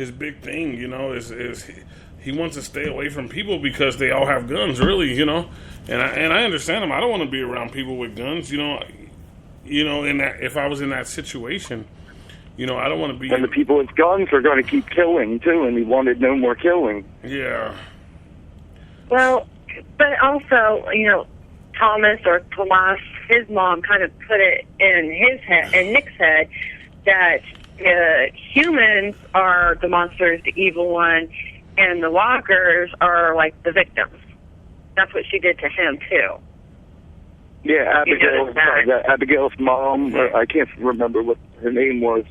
his big thing, you know, is he wants to stay away from people because they all have guns, really, you know. And I understand him. I don't want to be around people with guns, you know. You know, in that, if I was in that situation, you know, I don't want to be. And the people with guns are going to keep killing too, and he wanted no more killing. Yeah. Well, but also, you know, Thomas or Tomas, his mom kind of put it in his head, in Nick's head, that humans are the monsters, the evil one, and the walkers are like the victims. That's what she did to him too. Yeah, Abigail's mom, I can't remember what her name was.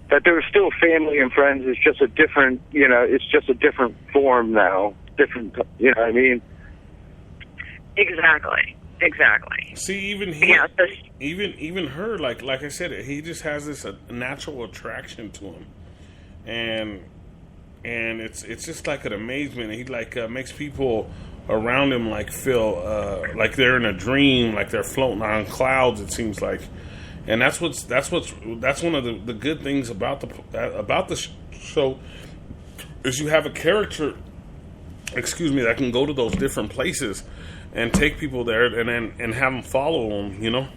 That they were still family and friends. It's just a different, you know, it's just a different form now. Different, you know what I mean? Exactly. See, even he, yeah, so even her, like I said, he just has this natural attraction to him, and it's just like an amazement. He like makes people around him like feel like they're in a dream, like they're floating on clouds. It seems like, and that's one of the good things about the show is you have a character, that can go to those different places and take people there and have them follow them, you know.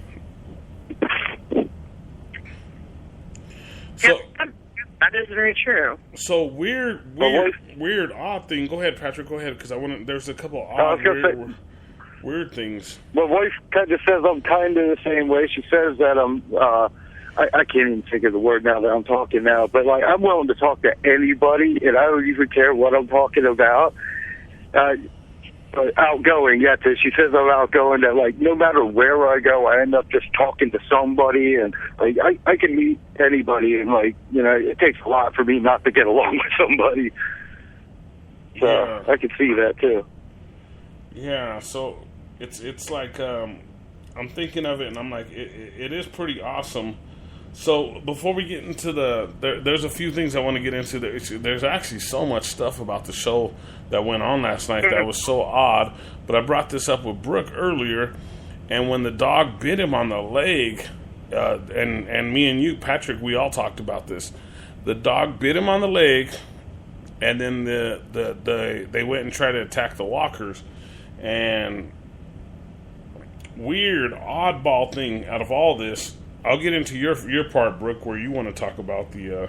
So that is very true. So weird, odd thing. Go ahead, Patrick. Go ahead, because I want to. There's a couple odd, weird things. My wife kind of says I'm kind of the same way. She says that I can't even think of the word now that I'm talking now, but like I'm willing to talk to anybody, and I don't even care what I'm talking about. Outgoing, yeah. She says I'm outgoing. That like no matter where I go, I end up just talking to somebody, and like I can meet anybody, and like you know, it takes a lot for me not to get along with somebody. So yeah. I can see that too. Yeah. So it's like I'm thinking of it, and I'm like, it is pretty awesome. So before we get into there's a few things I want to get into. There's actually so much stuff about the show that went on last night that was so odd. But I brought this up with Brooke earlier, and when the dog bit him on the leg, and me and you, Patrick, we all talked about this. The dog bit him on the leg, and then they went and tried to attack the walkers. And weird, oddball thing out of all this. I'll get into your part, Brooke, where you want to talk about the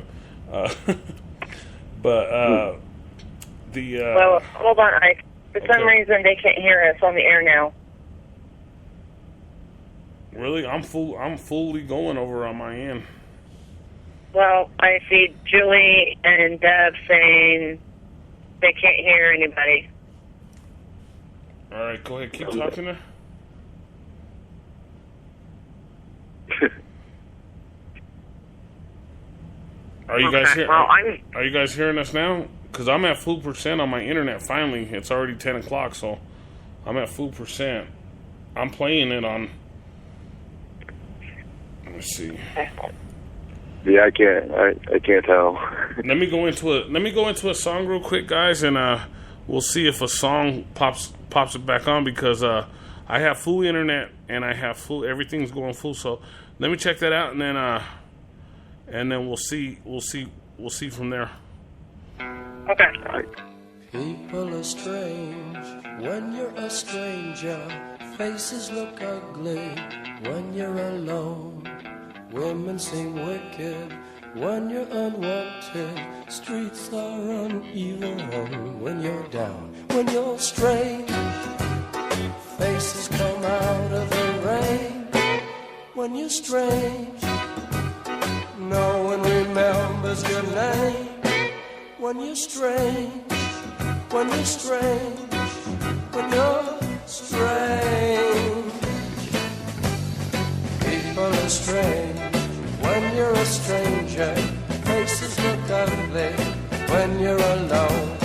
well, hold on, Ike. For some reason, they can't hear us on the air now. Really? I'm fully going over on my end. Well, I see Julie and Deb saying they can't hear anybody. All right, go ahead. Keep talking there. Are you guys here? Are you guys hearing us now? Because I'm at full percent on my internet. Finally, it's already 10 o'clock, so I'm at full percent. I'm playing it on. Let me see. Yeah, I can't tell. Let me go into a song real quick, guys, and we'll see if a song pops it back on because I have full internet and I have full everything's going full. So let me check that out, and then we'll see from there. Okay. People are strange when you're a stranger. Faces look ugly when you're alone. Women seem wicked when you're unwanted. Streets are uneven when you're down. When you're strange, faces come out of the rain. When you're strange, no one remembers your name. When you're strange, when you're strange, when you're strange. People are strange when you're a stranger. Faces look ugly when you're alone.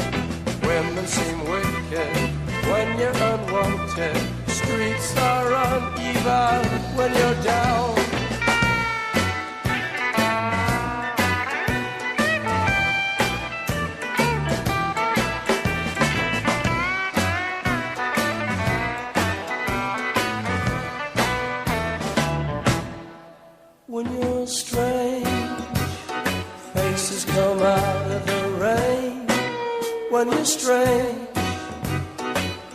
Women seem wicked when you're unwanted. Streets are uneven when you're down. When you're strange, faces come out of the rain. When you're strange,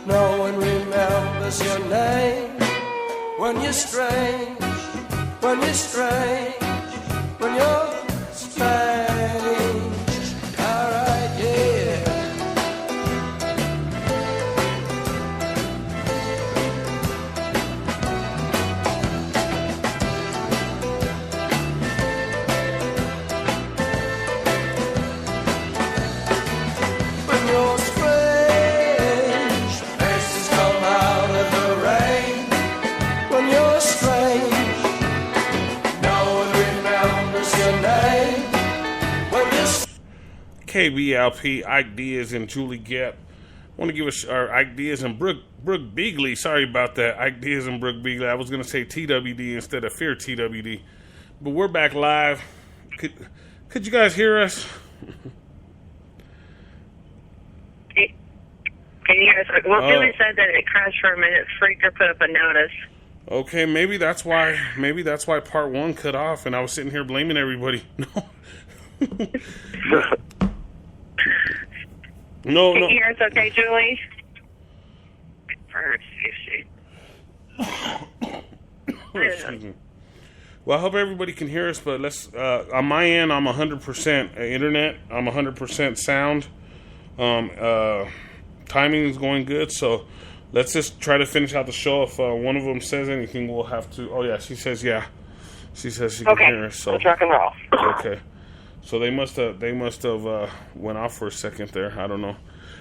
no one remembers your name. When you're strange, when you're strange, when you're strange. Alright, yeah. When you're strange, faces come out of the rain. When you're strange, no one remembers your name. When you're KBLP, Ike Diaz and Julie Gett. I want to give our Ike Diaz and Brooke Beagley. Sorry about that. Ike Diaz and Brooke Beagley. I was going to say TWD instead of Fear TWD. But we're back live. Could you guys hear us? Can you guys? Well, Billy said that it crashed for a minute. Freaker put up a notice. Okay, maybe that's why part one cut off, and I was sitting here blaming everybody. No. Can you hear us okay, Julie? Excuse me. Well, I hope everybody can hear us, but let's. On my end, I'm 100% internet. I'm 100% sound. Timing is going good, so let's just try to finish out the show. If one of them says anything, we'll have to. Oh yeah, she says yeah. She says she can hear us. So let's rock and roll. Okay. So they must have went off for a second there. I don't know.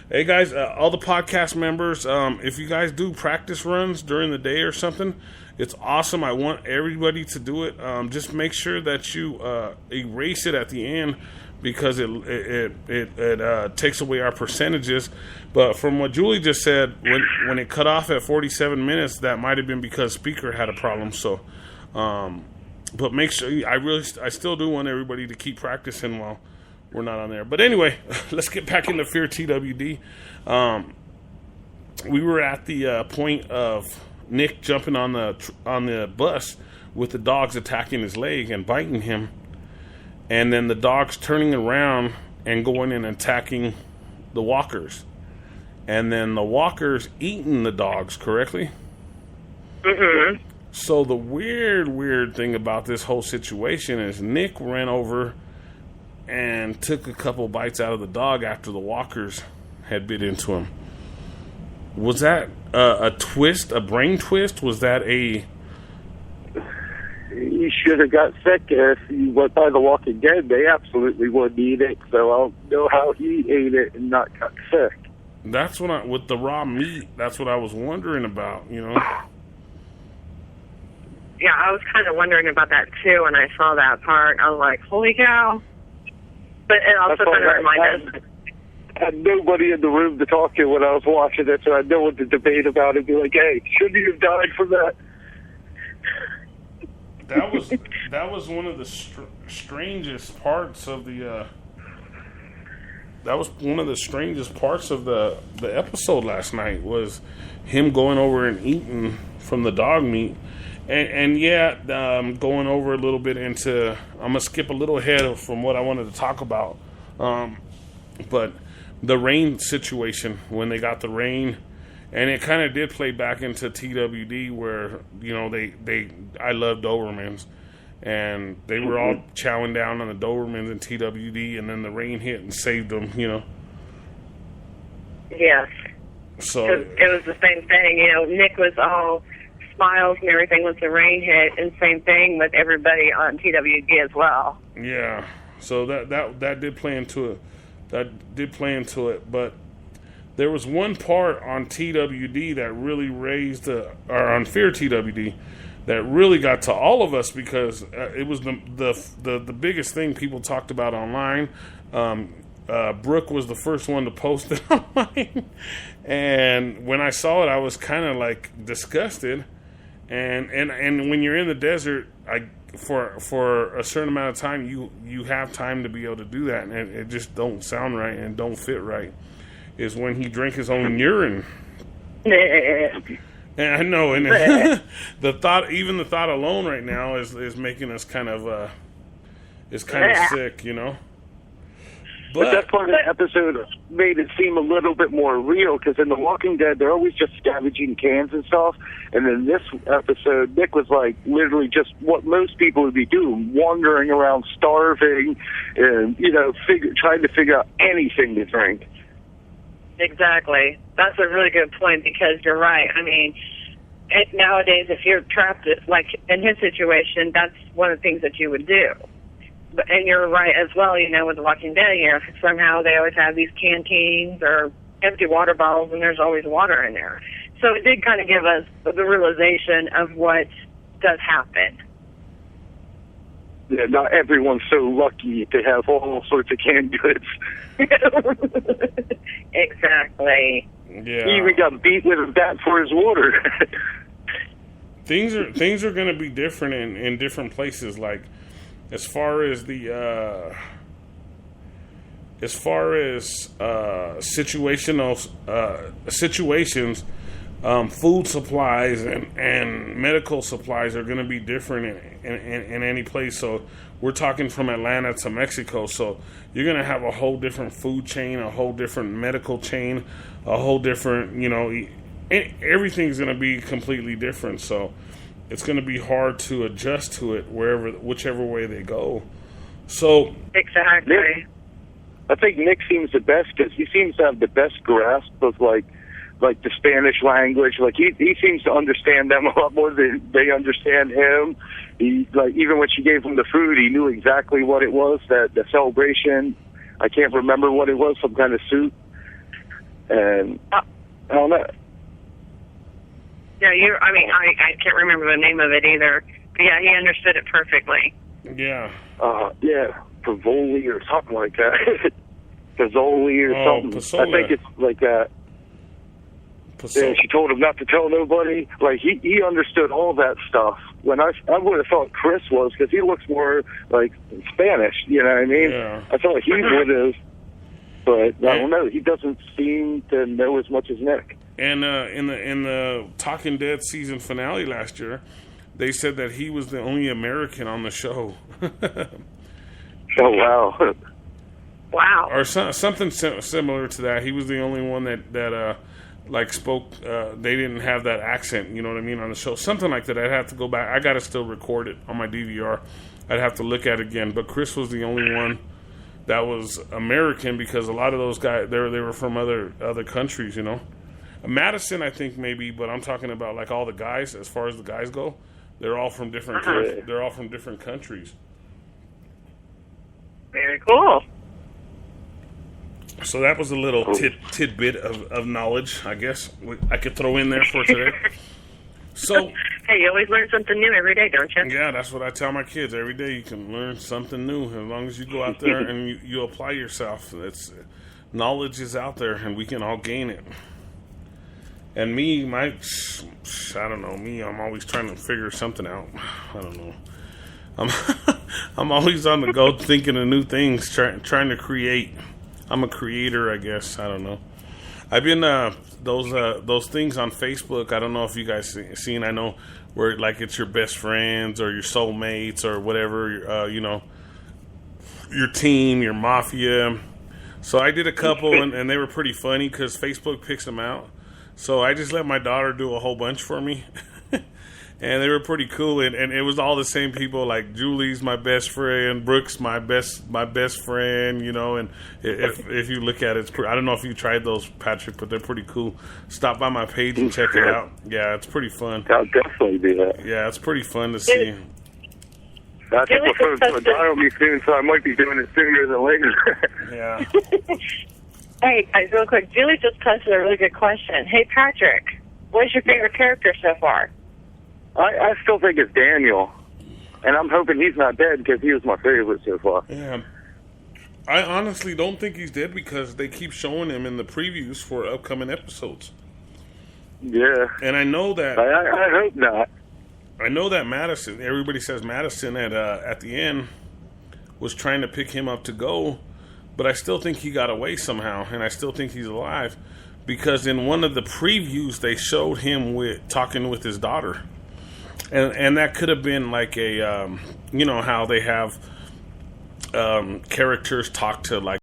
Hey guys, all the podcast members, if you guys do practice runs during the day or something, it's awesome. I want everybody to do it. Just make sure that you erase it at the end, because it takes away our percentages. But from what Julie just said, when it cut off at 47 minutes, that might have been because speaker had a problem. So, but make sure I still do want everybody to keep practicing while we're not on there. But anyway, let's get back into Fear TWD. We were at the point of Nick jumping on the bus with the dogs attacking his leg and biting him. And then the dogs turning around and going and attacking the walkers. And then the walkers eating the dogs, correctly? Mm-hmm. So the weird thing about this whole situation is Nick ran over and took a couple bites out of the dog after the walkers had bit into him. Was that a twist, a brain twist? Was that a... He should have got sick if he went by The Walking Dead. They absolutely wouldn't eat it, so I don't know how he ate it and not got sick. That's what with the raw meat, that's what I was wondering about, you know? Yeah, I was kind of wondering about that too when I saw that part. I was like, holy cow. But it also kind of reminded us. I had nobody in the room to talk to when I was watching it, so I had no one to debate about it. Be like, hey, shouldn't he have died from that? That was one of the strangest parts of the. That was one of the strangest parts of the episode last night, was him going over and eating from the dog meat, and going over a little bit into. I'm gonna skip a little ahead from what I wanted to talk about, but the rain situation, when they got the rain. And it kind of did play back into TWD, where, you know, I love Dobermans, and they were all chowing down on the Dobermans in TWD, and then the rain hit and saved them, you know. Yes. So it was the same thing, you know. Nick was all smiles and everything once the rain hit, and same thing with everybody on TWD as well. Yeah. So that did play into it. That did play into it, but. There was one part on TWD that really or on Fear TWD, that really got to all of us, because it was the biggest thing people talked about online. Brooke was the first one to post it online, and when I saw it, I was kind of like disgusted. And when you're in the desert, for a certain amount of time, you have time to be able to do that, and it just don't sound right and don't fit right. Is when he drank his own urine. And I know, and the thought alone right now is making us kind of sick, you know. But that part of the episode made it seem a little bit more real, because in The Walking Dead, they're always just scavenging cans and stuff. And then this episode, Nick was like literally just what most people would be doing, wandering around starving and, you know, trying to figure out anything to drink. Exactly. That's a really good point, because you're right. I mean, nowadays, if you're trapped, like in his situation, that's one of the things that you would do. And you're right as well, you know, with The Walking Dead, you know, somehow they always have these canteens or empty water bottles, and there's always water in there. So it did kind of give us the realization of what does happen. Yeah, not everyone's so lucky to have all sorts of canned goods. Exactly. Yeah. He even got beat with a bat for his water. Things are going to be different in different places. Like, as far as situations, food supplies and medical supplies are going to be different in any place. So we're talking from Atlanta to Mexico. So you're going to have a whole different food chain, a whole different medical chain, a whole different, you know, everything's going to be completely different. So it's going to be hard to adjust to it whichever way they go. So exactly. I think Nick seems the best, because he seems to have the best grasp of like the Spanish language. Like he seems to understand them a lot more than they understand him. He, like, even when she gave him the food, he knew exactly what it was. That the celebration, I can't remember what it was, some kind of soup, and I don't know. Yeah, I can't remember the name of it either. But yeah, he understood it perfectly. Yeah. Yeah, Pavoli or something like that. Pazzoli or something. Pasola. I think it's like that. Yeah, she told him not to tell nobody. Like, he understood all that stuff. When I would have thought Chris was, because he looks more like Spanish, you know what I mean? Yeah. I thought he would have, but I don't know. He doesn't seem to know as much as Nick. And in the Talking Dead season finale last year, they said that he was the only American on the show. Oh, wow. Wow. Or something similar to that. He was the only one that like spoke. They didn't have that accent. You know what I mean, on the show. Something like that. I'd have to go back. I gotta still record it on my DVR. I'd have to look at it again. But Chris was the only one that was American, because a lot of those guys they were from other countries. You know. Madison, I think maybe, but I'm talking about like all the guys. As far as the guys go, they're all from different. They're all from different countries. Very cool. So that was a little tidbit of knowledge, I guess, I could throw in there for today. So, hey, you always learn something new every day, don't you? Yeah, that's what I tell my kids. Every day you can learn something new, as long as you go out there and you apply yourself. Knowledge is out there, and we can all gain it. And me, I don't know, I'm always trying to figure something out. I don't know. I'm always on the go, thinking of new things, trying to create. I'm a creator, I guess. I don't know. I've been those things on Facebook. I don't know if you guys seen. I know where like it's your best friends or your soulmates or whatever. You know, your team, your mafia. So I did a couple, and they were pretty funny because Facebook picks them out. So I just let my daughter do a whole bunch for me. And they were pretty cool, and it was all the same people. Like Julie's my best friend, Brooke's my best friend, you know. And if you look at it, I don't know if you tried those, Patrick, but they're pretty cool. Stop by my page and check it out. Yeah, it's pretty fun. I'll definitely do that. Yeah, it's pretty fun to see. I think my phone's going to die on me soon, so I might be doing it sooner than later. Yeah. Hey, guys, real quick, Julie just posted a really good question. Hey, Patrick, what's your favorite character so far? I still think it's Daniel, and I'm hoping he's not dead because he was my favorite so far. Yeah, I honestly don't think he's dead because they keep showing him in the previews for upcoming episodes. Yeah, and I know that. I hope not. I know that Madison. Everybody says Madison at the end was trying to pick him up to go, but I still think he got away somehow, and I still think he's alive because in one of the previews they showed him talking with his daughter. And that could have been like a, you know, how they have characters talk to like